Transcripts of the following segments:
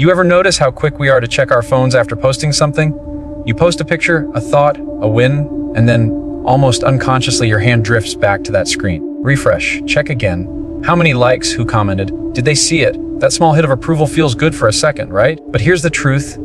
You ever notice how quick we are to check our phones after posting something? You post a picture, a thought, a win, and then, almost unconsciously, your hand drifts back to that screen. Refresh, check again. How many likes? Who commented? Did they see it? That small hit of approval feels good for a second, right? But here's the truth.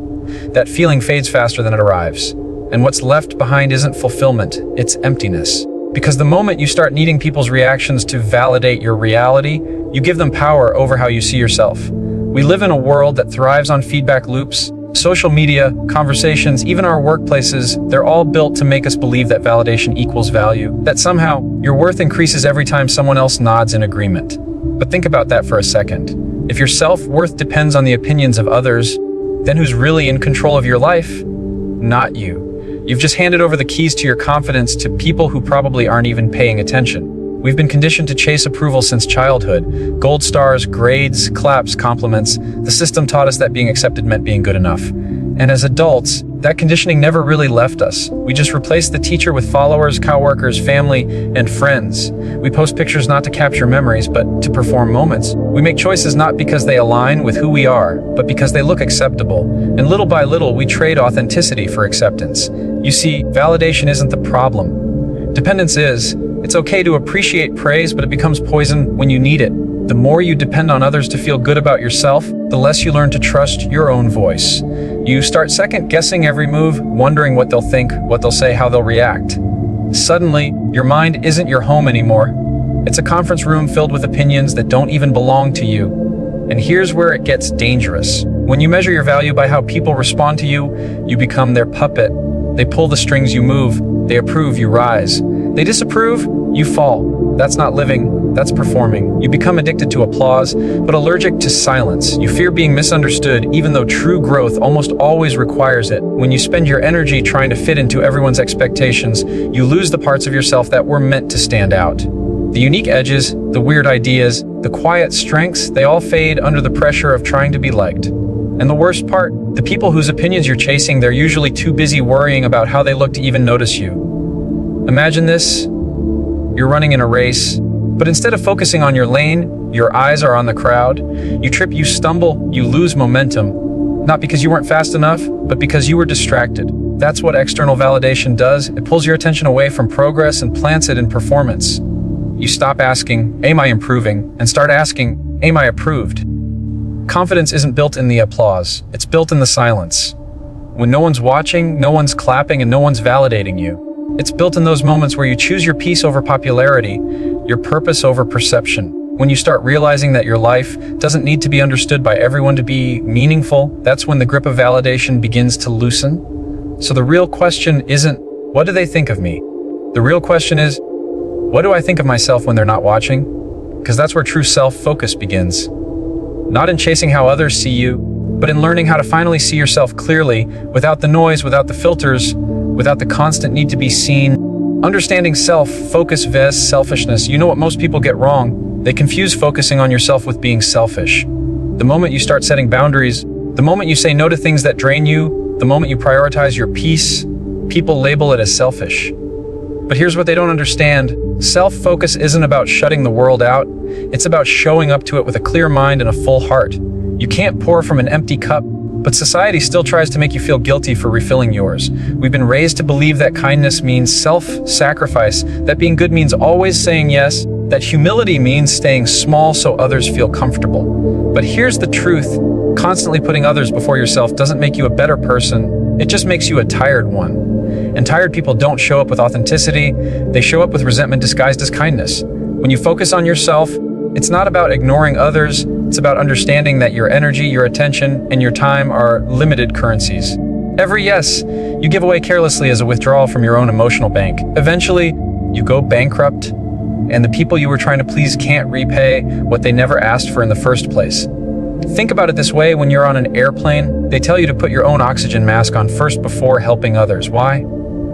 That feeling fades faster than it arrives. And what's left behind isn't fulfillment, it's emptiness. Because the moment you start needing people's reactions to validate your reality, you give them power over how you see yourself. We live in a world that thrives on feedback loops. Social media, conversations, even our workplaces, they're all built to make us believe that validation equals value, that somehow your worth increases every time someone else nods in agreement. But think about that for a second. If your self-worth depends on the opinions of others, then who's really in control of your life? Not you. You've just handed over the keys to your confidence to people who probably aren't even paying attention. We've been conditioned to chase approval since childhood. Gold stars, grades, claps, compliments. The system taught us that being accepted meant being good enough. And as adults, that conditioning never really left us. We just replaced the teacher with followers, coworkers, family, and friends. We post pictures not to capture memories, but to perform moments. We make choices not because they align with who we are, but because they look acceptable. And little by little, we trade authenticity for acceptance. You see, validation isn't the problem. Dependence is. It's okay to appreciate praise, but it becomes poison when you need it. The more you depend on others to feel good about yourself, the less you learn to trust your own voice. You start second-guessing every move, wondering what they'll think, what they'll say, how they'll react. Suddenly, your mind isn't your home anymore. It's a conference room filled with opinions that don't even belong to you. And here's where it gets dangerous. When you measure your value by how people respond to you, you become their puppet. They pull the strings, you move. They approve, you rise. They disapprove, you fall. That's not living, that's performing. You become addicted to applause, but allergic to silence. You fear being misunderstood, even though true growth almost always requires it. When you spend your energy trying to fit into everyone's expectations, you lose the parts of yourself that were meant to stand out. The unique edges, the weird ideas, the quiet strengths, they all fade under the pressure of trying to be liked. And the worst part, the people whose opinions you're chasing, they're usually too busy worrying about how they look to even notice you. Imagine this. You're running in a race, but instead of focusing on your lane, your eyes are on the crowd. You trip, you stumble, you lose momentum. Not because you weren't fast enough, but because you were distracted. That's what external validation does. It pulls your attention away from progress and plants it in performance. You stop asking, am I improving? And start asking, am I approved? Confidence isn't built in the applause. It's built in the silence. When no one's watching, no one's clapping, and no one's validating you. It's built in those moments where you choose your peace over popularity, your purpose over perception. When you start realizing that your life doesn't need to be understood by everyone to be meaningful, that's when the grip of validation begins to loosen. So the real question isn't, what do they think of me? The real question is, what do I think of myself when they're not watching? Because that's where true self-focus begins. Not in chasing how others see you, but in learning how to finally see yourself clearly, without the noise, without the filters, without the constant need to be seen. Understanding self-focus vs. selfishness. You know what most people get wrong? They confuse focusing on yourself with being selfish. The moment you start setting boundaries, the moment you say no to things that drain you, the moment you prioritize your peace, people label it as selfish. But here's what they don't understand. Self-focus isn't about shutting the world out. It's about showing up to it with a clear mind and a full heart. You can't pour from an empty cup, but society still tries to make you feel guilty for refilling yours. We've been raised to believe that kindness means self-sacrifice, that being good means always saying yes, that humility means staying small so others feel comfortable. But here's the truth. Constantly putting others before yourself doesn't make you a better person. It just makes you a tired one. And tired people don't show up with authenticity. They show up with resentment disguised as kindness. When you focus on yourself, it's not about ignoring others. It's about understanding that your energy, your attention, and your time are limited currencies. Every yes you give away carelessly is a withdrawal from your own emotional bank. Eventually, you go bankrupt, and the people you were trying to please can't repay what they never asked for in the first place. Think about it this way: when you're on an airplane, they tell you to put your own oxygen mask on first before helping others. Why?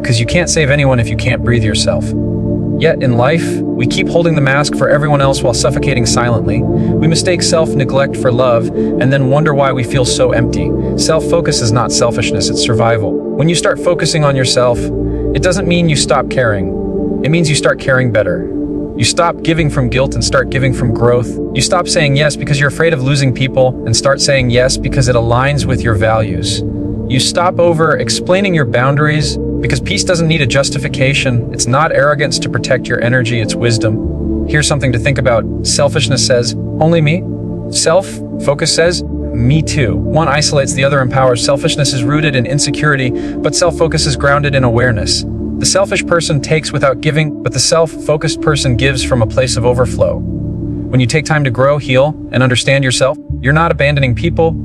Because you can't save anyone if you can't breathe yourself. Yet in life, we keep holding the mask for everyone else while suffocating silently. We mistake self-neglect for love and then wonder why we feel so empty. Self-focus is not selfishness, it's survival. When you start focusing on yourself, it doesn't mean you stop caring. It means you start caring better. You stop giving from guilt and start giving from growth. You stop saying yes because you're afraid of losing people and start saying yes because it aligns with your values. You stop over explaining your boundaries because peace doesn't need a justification. It's not arrogance to protect your energy, it's wisdom. Here's something to think about. Selfishness says, only me. Self-focus says, me too. One isolates, the other empowers. Selfishness is rooted in insecurity, but self-focus is grounded in awareness. The selfish person takes without giving, but the self-focused person gives from a place of overflow. When you take time to grow, heal, and understand yourself, you're not abandoning people.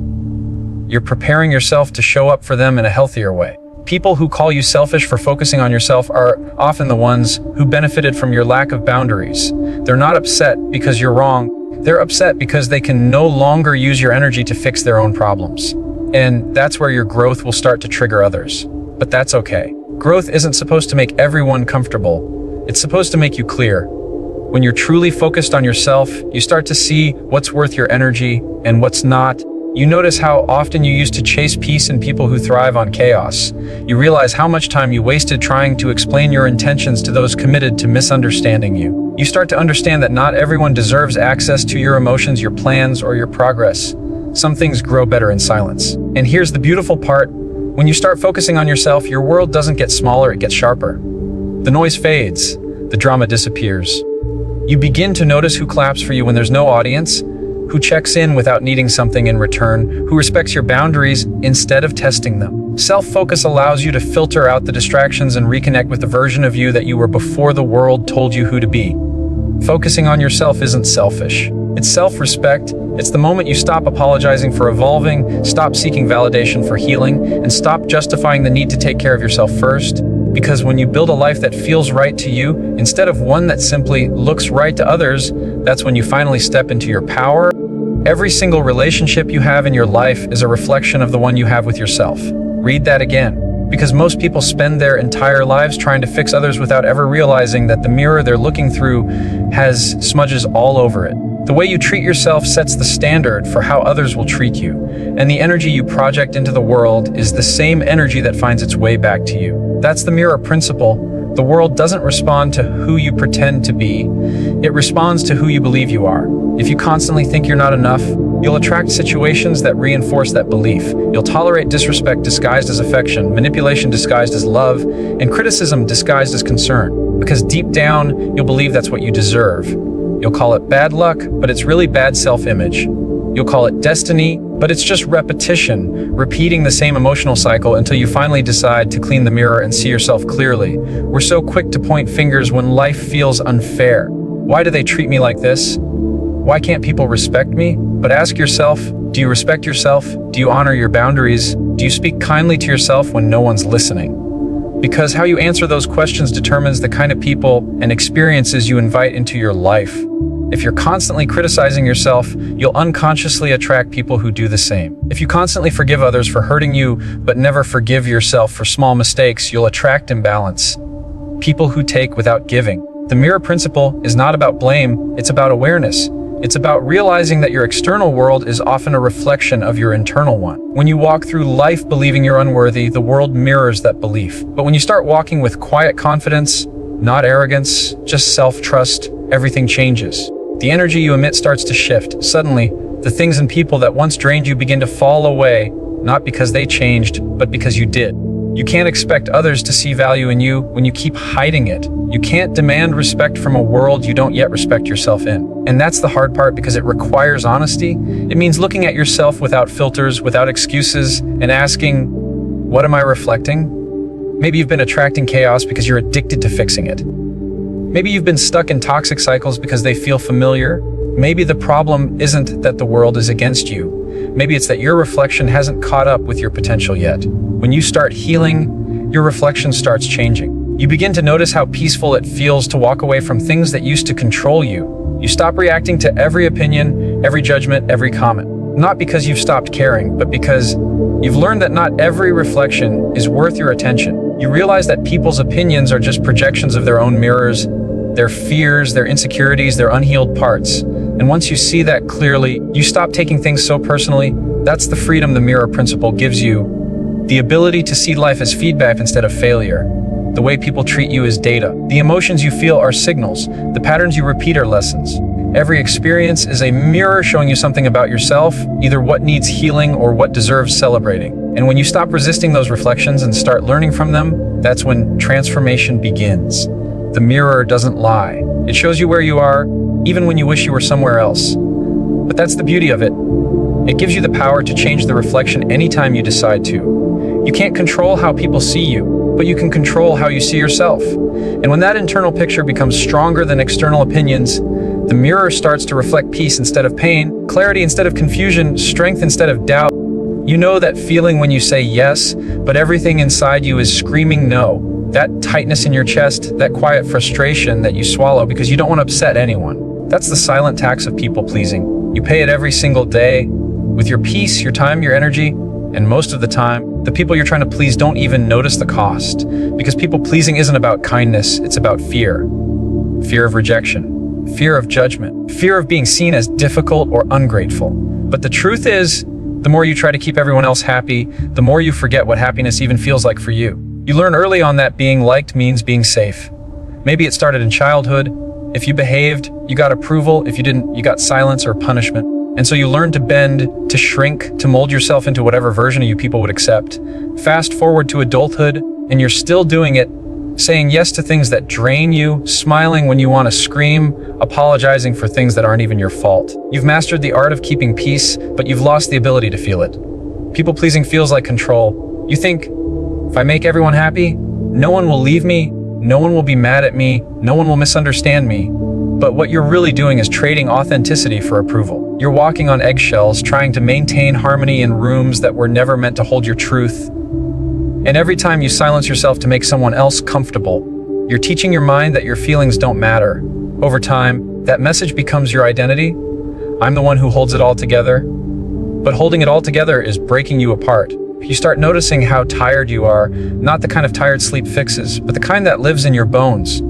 You're preparing yourself to show up for them in a healthier way. People who call you selfish for focusing on yourself are often the ones who benefited from your lack of boundaries. They're not upset because you're wrong. They're upset because they can no longer use your energy to fix their own problems. And that's where your growth will start to trigger others. But that's okay. Growth isn't supposed to make everyone comfortable. It's supposed to make you clear. When you're truly focused on yourself, you start to see what's worth your energy and what's not. You notice how often you used to chase peace in people who thrive on chaos. You realize how much time you wasted trying to explain your intentions to those committed to misunderstanding you. You start to understand that not everyone deserves access to your emotions, your plans, or your progress. Some things grow better in silence. And here's the beautiful part. When you start focusing on yourself, your world doesn't get smaller, it gets sharper. The noise fades, the drama disappears. You begin to notice who claps for you when there's no audience, who checks in without needing something in return, who respects your boundaries instead of testing them. Self-focus allows you to filter out the distractions and reconnect with the version of you that you were before the world told you who to be. Focusing on yourself isn't selfish. It's self-respect. It's the moment you stop apologizing for evolving, stop seeking validation for healing, and stop justifying the need to take care of yourself first. Because when you build a life that feels right to you, instead of one that simply looks right to others, that's when you finally step into your power. Every single relationship you have in your life is a reflection of the one you have with yourself. Read that again. Because most people spend their entire lives trying to fix others without ever realizing that the mirror they're looking through has smudges all over it. The way you treat yourself sets the standard for how others will treat you, and the energy you project into the world is the same energy that finds its way back to you. That's the mirror principle. The world doesn't respond to who you pretend to be, it responds to who you believe you are. If you constantly think you're not enough, you'll attract situations that reinforce that belief. You'll tolerate disrespect disguised as affection, manipulation disguised as love, and criticism disguised as concern. Because deep down, you'll believe that's what you deserve. You'll call it bad luck, but it's really bad self-image. You'll call it destiny, but it's just repetition, repeating the same emotional cycle until you finally decide to clean the mirror and see yourself clearly. We're so quick to point fingers when life feels unfair. Why do they treat me like this? Why can't people respect me? But ask yourself, do you respect yourself? Do you honor your boundaries? Do you speak kindly to yourself when no one's listening? Because how you answer those questions determines the kind of people and experiences you invite into your life. If you're constantly criticizing yourself, you'll unconsciously attract people who do the same. If you constantly forgive others for hurting you, but never forgive yourself for small mistakes, you'll attract imbalance. People who take without giving. The mirror principle is not about blame, it's about awareness. It's about realizing that your external world is often a reflection of your internal one. When you walk through life believing you're unworthy, the world mirrors that belief. But when you start walking with quiet confidence, not arrogance, just self-trust, everything changes. The energy you emit starts to shift. Suddenly, the things and people that once drained you begin to fall away, not because they changed, but because you did. You can't expect others to see value in you when you keep hiding it. You can't demand respect from a world you don't yet respect yourself in. And that's the hard part because it requires honesty. It means looking at yourself without filters, without excuses, and asking, what am I reflecting? Maybe you've been attracting chaos because you're addicted to fixing it. Maybe you've been stuck in toxic cycles because they feel familiar. Maybe the problem isn't that the world is against you. Maybe it's that your reflection hasn't caught up with your potential yet. When you start healing, your reflection starts changing. You begin to notice how peaceful it feels to walk away from things that used to control you. You stop reacting to every opinion, every judgment, every comment. Not because you've stopped caring, but because you've learned that not every reflection is worth your attention. You realize that people's opinions are just projections of their own mirrors, their fears, their insecurities, their unhealed parts. And once you see that clearly, you stop taking things so personally. That's the freedom the mirror principle gives you. The ability to see life as feedback instead of failure. The way people treat you is data. The emotions you feel are signals. The patterns you repeat are lessons. Every experience is a mirror showing you something about yourself, either what needs healing or what deserves celebrating. And when you stop resisting those reflections and start learning from them, that's when transformation begins. The mirror doesn't lie. It shows you where you are, even when you wish you were somewhere else. But that's the beauty of it. It gives you the power to change the reflection anytime you decide to. You can't control how people see you, but you can control how you see yourself. And when that internal picture becomes stronger than external opinions, the mirror starts to reflect peace instead of pain, clarity instead of confusion, strength instead of doubt. You know that feeling when you say yes, but everything inside you is screaming no. That tightness in your chest, that quiet frustration that you swallow because you don't want to upset anyone. That's the silent tax of people pleasing. You pay it every single day with your peace, your time, your energy, and most of the time, the people you're trying to please don't even notice the cost. Because people pleasing isn't about kindness, it's about fear. Fear of rejection, fear of judgment, fear of being seen as difficult or ungrateful. But the truth is, the more you try to keep everyone else happy, the more you forget what happiness even feels like for you. You learn early on that being liked means being safe. Maybe it started in childhood. If you behaved, you got approval. If you didn't, you got silence or punishment. And so you learn to bend, to shrink, to mold yourself into whatever version of you people would accept. Fast forward to adulthood, and you're still doing it, saying yes to things that drain you, smiling when you want to scream, apologizing for things that aren't even your fault. You've mastered the art of keeping peace, but you've lost the ability to feel it. People-pleasing feels like control. You think, if I make everyone happy, no one will leave me, no one will be mad at me, no one will misunderstand me. But what you're really doing is trading authenticity for approval. You're walking on eggshells, trying to maintain harmony in rooms that were never meant to hold your truth. And every time you silence yourself to make someone else comfortable, you're teaching your mind that your feelings don't matter. Over time, that message becomes your identity. I'm the one who holds it all together. But holding it all together is breaking you apart. You start noticing how tired you are, not the kind of tired sleep fixes, but the kind that lives in your bones.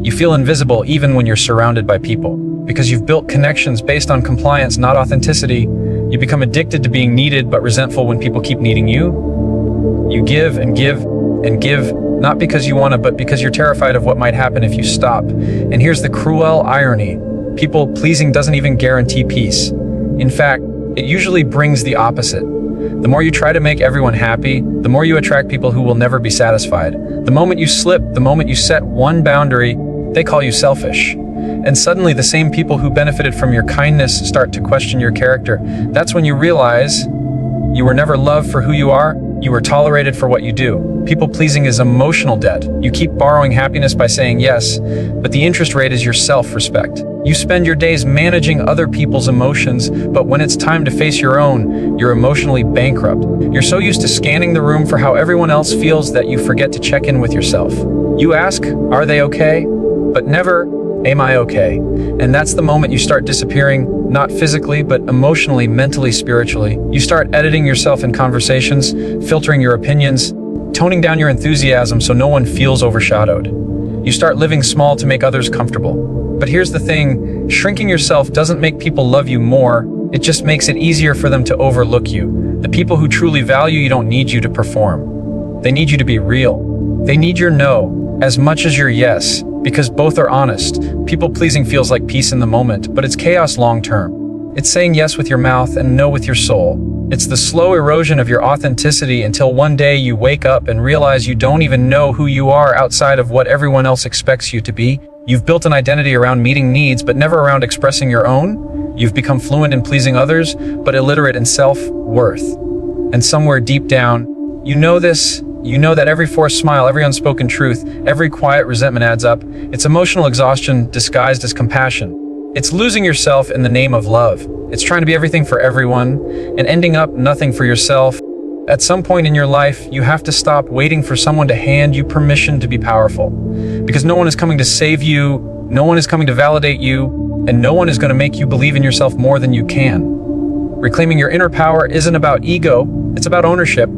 You feel invisible even when you're surrounded by people. Because you've built connections based on compliance, not authenticity, you become addicted to being needed but resentful when people keep needing you. You give and give and give, not because you want to, but because you're terrified of what might happen if you stop. And here's the cruel irony. People pleasing doesn't even guarantee peace. In fact, it usually brings the opposite. The more you try to make everyone happy, the more you attract people who will never be satisfied. The moment you slip, the moment you set one boundary, they call you selfish. And suddenly the same people who benefited from your kindness start to question your character. That's when you realize you were never loved for who you are, you were tolerated for what you do. People-pleasing is emotional debt. You keep borrowing happiness by saying yes, but the interest rate is your self-respect. You spend your days managing other people's emotions, but when it's time to face your own, you're emotionally bankrupt. You're so used to scanning the room for how everyone else feels that you forget to check in with yourself. You ask, are they okay? But never, am I okay? And that's the moment you start disappearing, not physically, but emotionally, mentally, spiritually. You start editing yourself in conversations, filtering your opinions, toning down your enthusiasm so no one feels overshadowed. You start living small to make others comfortable. But here's the thing, shrinking yourself doesn't make people love you more, it just makes it easier for them to overlook you. The people who truly value you don't need you to perform. They need you to be real. They need your no as much as your yes. Because both are honest. People-pleasing feels like peace in the moment, but it's chaos long-term. It's saying yes with your mouth and no with your soul. It's the slow erosion of your authenticity until one day you wake up and realize you don't even know who you are outside of what everyone else expects you to be. You've built an identity around meeting needs, but never around expressing your own. You've become fluent in pleasing others, but illiterate in self-worth. And somewhere deep down, you know this. You know that every forced smile, every unspoken truth, every quiet resentment adds up. It's emotional exhaustion disguised as compassion. It's losing yourself in the name of love. It's trying to be everything for everyone and ending up nothing for yourself. At some point in your life, you have to stop waiting for someone to hand you permission to be powerful. Because no one is coming to save you, no one is coming to validate you, and no one is going to make you believe in yourself more than you can. Reclaiming your inner power isn't about ego, it's about ownership.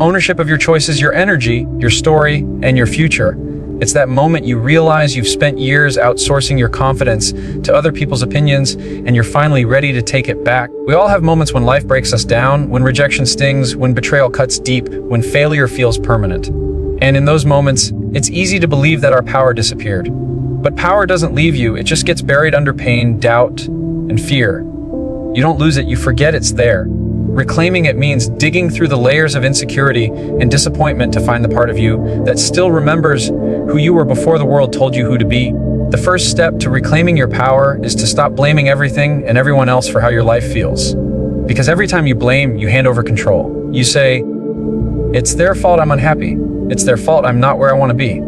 Ownership of your choices, your energy, your story, and your future. It's that moment you realize you've spent years outsourcing your confidence to other people's opinions, and you're finally ready to take it back. We all have moments when life breaks us down, when rejection stings, when betrayal cuts deep, when failure feels permanent. And in those moments, it's easy to believe that our power disappeared. But power doesn't leave you, it just gets buried under pain, doubt, and fear. You don't lose it, you forget it's there. Reclaiming it means digging through the layers of insecurity and disappointment to find the part of you that still remembers who you were before the world told you who to be. The first step to reclaiming your power is to stop blaming everything and everyone else for how your life feels. Because every time you blame, you hand over control. You say, "It's their fault I'm unhappy. It's their fault I'm not where I want to be."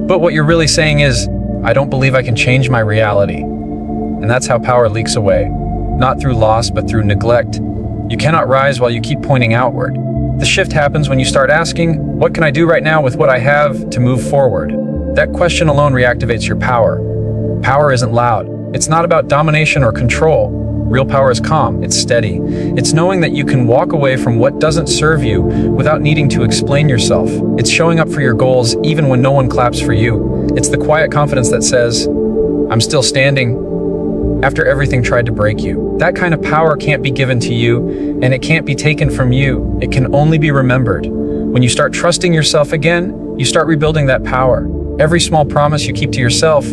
But what you're really saying is, "I don't believe I can change my reality." And that's how power leaks away. Not through loss, but through neglect. You cannot rise while you keep pointing outward. The shift happens when you start asking, "What can I do right now with what I have to move forward?" That question alone reactivates your power. Power isn't loud. It's not about domination or control. Real power is calm, it's steady. It's knowing that you can walk away from what doesn't serve you without needing to explain yourself. It's showing up for your goals even when no one claps for you. It's the quiet confidence that says, "I'm still standing," after everything tried to break you. That kind of power can't be given to you, and it can't be taken from you. It can only be remembered. When you start trusting yourself again, you start rebuilding that power. Every small promise you keep to yourself,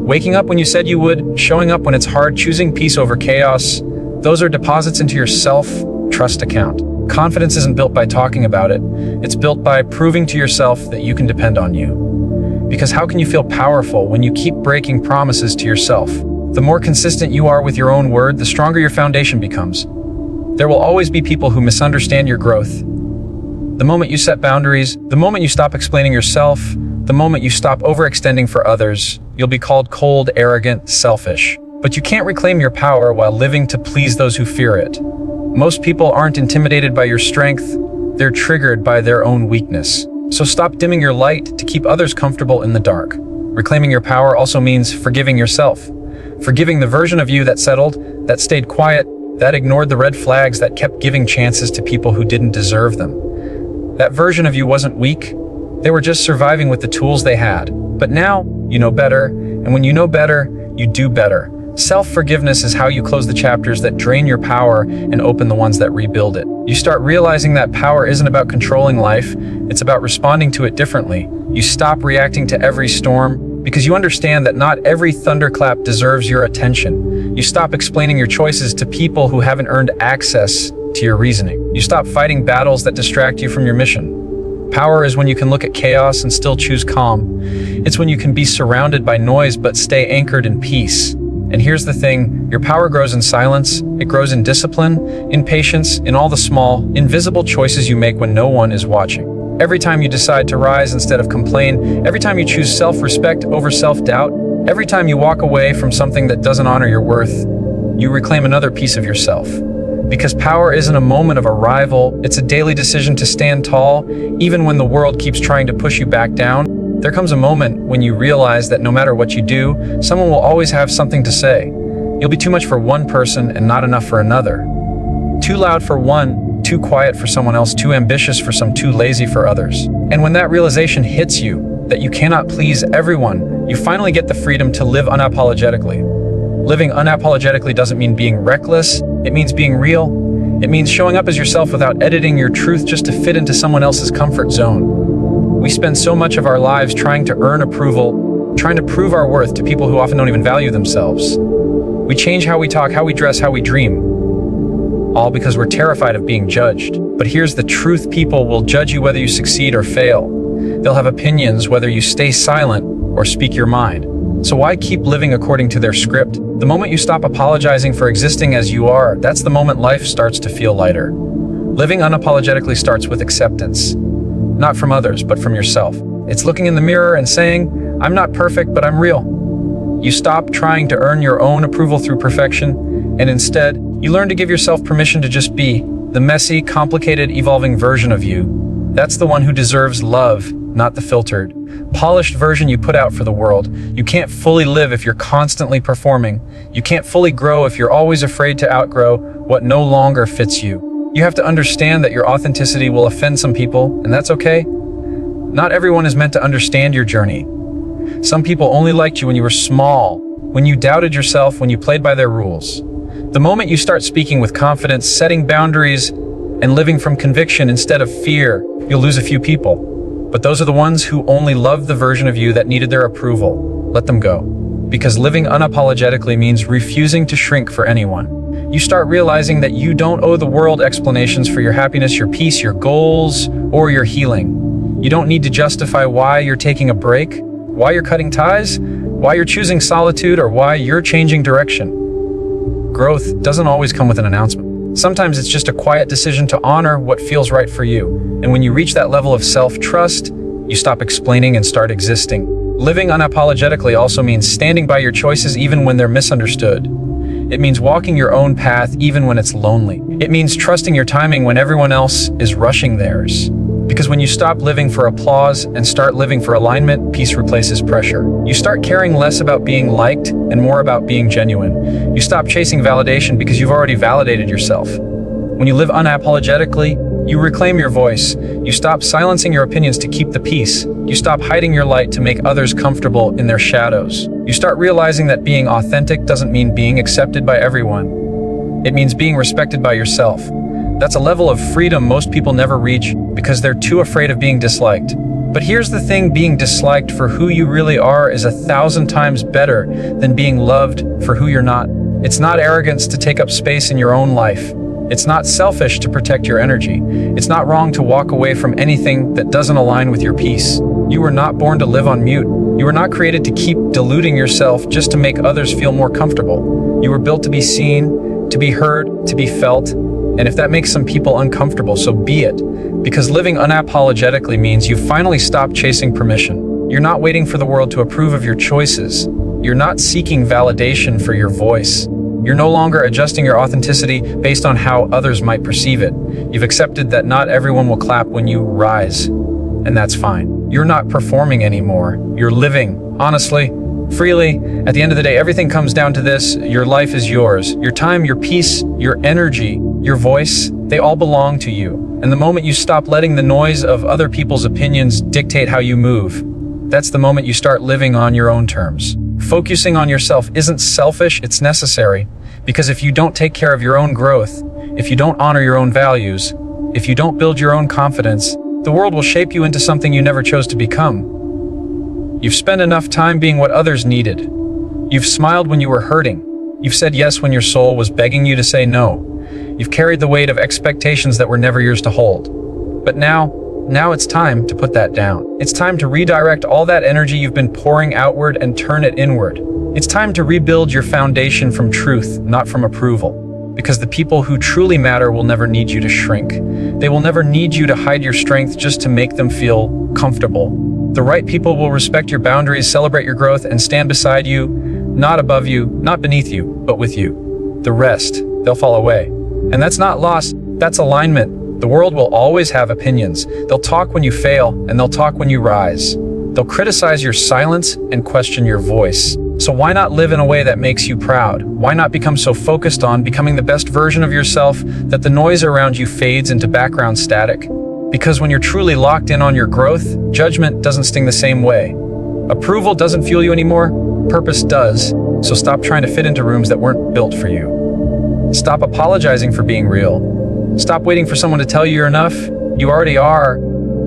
waking up when you said you would, showing up when it's hard, choosing peace over chaos, those are deposits into your self-trust account. Confidence isn't built by talking about it. It's built by proving to yourself that you can depend on you. Because how can you feel powerful when you keep breaking promises to yourself? The more consistent you are with your own word, the stronger your foundation becomes. There will always be people who misunderstand your growth. The moment you set boundaries, the moment you stop explaining yourself, the moment you stop overextending for others, you'll be called cold, arrogant, selfish. But you can't reclaim your power while living to please those who fear it. Most people aren't intimidated by your strength, they're triggered by their own weakness. So stop dimming your light to keep others comfortable in the dark. Reclaiming your power also means forgiving yourself. Forgiving the version of you that settled, that stayed quiet, that ignored the red flags, that kept giving chances to people who didn't deserve them. That version of you wasn't weak. They were just surviving with the tools they had. But now, you know better, and when you know better, you do better. Self-forgiveness is how you close the chapters that drain your power and open the ones that rebuild it. You start realizing that power isn't about controlling life, it's about responding to it differently. You stop reacting to every storm, because you understand that not every thunderclap deserves your attention. You stop explaining your choices to people who haven't earned access to your reasoning. You stop fighting battles that distract you from your mission. Power is when you can look at chaos and still choose calm. It's when you can be surrounded by noise but stay anchored in peace. And here's the thing, your power grows in silence, it grows in discipline, in patience, in all the small, invisible choices you make when no one is watching. Every time you decide to rise instead of complain, every time you choose self-respect over self-doubt, every time you walk away from something that doesn't honor your worth, you reclaim another piece of yourself. Because power isn't a moment of arrival, it's a daily decision to stand tall, even when the world keeps trying to push you back down. There comes a moment when you realize that no matter what you do, someone will always have something to say. You'll be too much for one person and not enough for another. Too loud for one, too quiet for someone else, too ambitious for some, too lazy for others. And when that realization hits you, that you cannot please everyone, you finally get the freedom to live unapologetically. Living unapologetically doesn't mean being reckless, it means being real. It means showing up as yourself without editing your truth just to fit into someone else's comfort zone. We spend so much of our lives trying to earn approval, trying to prove our worth to people who often don't even value themselves. We change how we talk, how we dress, how we dream, all because we're terrified of being judged. But here's the truth, people will judge you whether you succeed or fail. They'll have opinions whether you stay silent or speak your mind. So why keep living according to their script? The moment you stop apologizing for existing as you are, that's the moment life starts to feel lighter. Living unapologetically starts with acceptance. Not from others, but from yourself. It's looking in the mirror and saying, "I'm not perfect, but I'm real." You stop trying to earn your own approval through perfection, and instead, you learn to give yourself permission to just be the messy, complicated, evolving version of you. That's the one who deserves love, not the filtered, polished version you put out for the world. You can't fully live if you're constantly performing. You can't fully grow if you're always afraid to outgrow what no longer fits you. You have to understand that your authenticity will offend some people, and that's okay. Not everyone is meant to understand your journey. Some people only liked you when you were small, when you doubted yourself, when you played by their rules. The moment you start speaking with confidence, setting boundaries, and living from conviction instead of fear, you'll lose a few people. But those are the ones who only loved the version of you that needed their approval. Let them go. Because living unapologetically means refusing to shrink for anyone. You start realizing that you don't owe the world explanations for your happiness, your peace, your goals, or your healing. You don't need to justify why you're taking a break, why you're cutting ties, why you're choosing solitude, or why you're changing direction. Growth doesn't always come with an announcement. Sometimes it's just a quiet decision to honor what feels right for you. And when you reach that level of self-trust, you stop explaining and start existing. Living unapologetically also means standing by your choices even when they're misunderstood. It means walking your own path even when it's lonely. It means trusting your timing when everyone else is rushing theirs. Because when you stop living for applause and start living for alignment, peace replaces pressure. You start caring less about being liked and more about being genuine. You stop chasing validation because you've already validated yourself. When you live unapologetically, you reclaim your voice. You stop silencing your opinions to keep the peace. You stop hiding your light to make others comfortable in their shadows. You start realizing that being authentic doesn't mean being accepted by everyone. It means being respected by yourself. That's a level of freedom most people never reach because they're too afraid of being disliked. But here's the thing, being disliked for who you really are is 1,000 times better than being loved for who you're not. It's not arrogance to take up space in your own life. It's not selfish to protect your energy. It's not wrong to walk away from anything that doesn't align with your peace. You were not born to live on mute. You were not created to keep diluting yourself just to make others feel more comfortable. You were built to be seen, to be heard, to be felt. And if that makes some people uncomfortable, so be it. Because living unapologetically means you finally stop chasing permission. You're not waiting for the world to approve of your choices. You're not seeking validation for your voice. You're no longer adjusting your authenticity based on how others might perceive it. You've accepted that not everyone will clap when you rise, and that's fine. You're not performing anymore. You're living, honestly, freely. At the end of the day, everything comes down to this: your life is yours. Your time, your peace, your energy, your voice, they all belong to you. And the moment you stop letting the noise of other people's opinions dictate how you move, that's the moment you start living on your own terms. Focusing on yourself isn't selfish, it's necessary. Because if you don't take care of your own growth, if you don't honor your own values, if you don't build your own confidence, the world will shape you into something you never chose to become. You've spent enough time being what others needed. You've smiled when you were hurting. You've said yes when your soul was begging you to say no. You've carried the weight of expectations that were never yours to hold. But now it's time to put that down. It's time to redirect all that energy you've been pouring outward and turn it inward. It's time to rebuild your foundation from truth, not from approval. Because the people who truly matter will never need you to shrink. They will never need you to hide your strength just to make them feel comfortable. The right people will respect your boundaries, celebrate your growth, and stand beside you, not above you, not beneath you, but with you. The rest, they'll fall away. And that's not loss, that's alignment. The world will always have opinions. They'll talk when you fail, and they'll talk when you rise. They'll criticize your silence and question your voice. So why not live in a way that makes you proud? Why not become so focused on becoming the best version of yourself that the noise around you fades into background static? Because when you're truly locked in on your growth, judgment doesn't sting the same way. Approval doesn't fuel you anymore, purpose does. So stop trying to fit into rooms that weren't built for you. Stop apologizing for being real. Stop waiting for someone to tell you you're enough. You already are.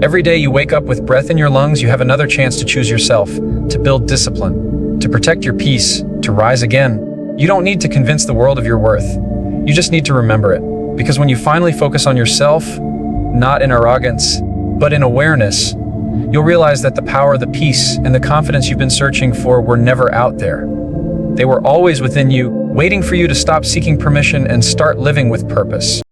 Every day you wake up with breath in your lungs, you have another chance to choose yourself, to build discipline, to protect your peace, to rise again. You don't need to convince the world of your worth. You just need to remember it. Because when you finally focus on yourself, not in arrogance, but in awareness, you'll realize that the power, the peace, and the confidence you've been searching for were never out there. They were always within you, waiting for you to stop seeking permission and start living with purpose.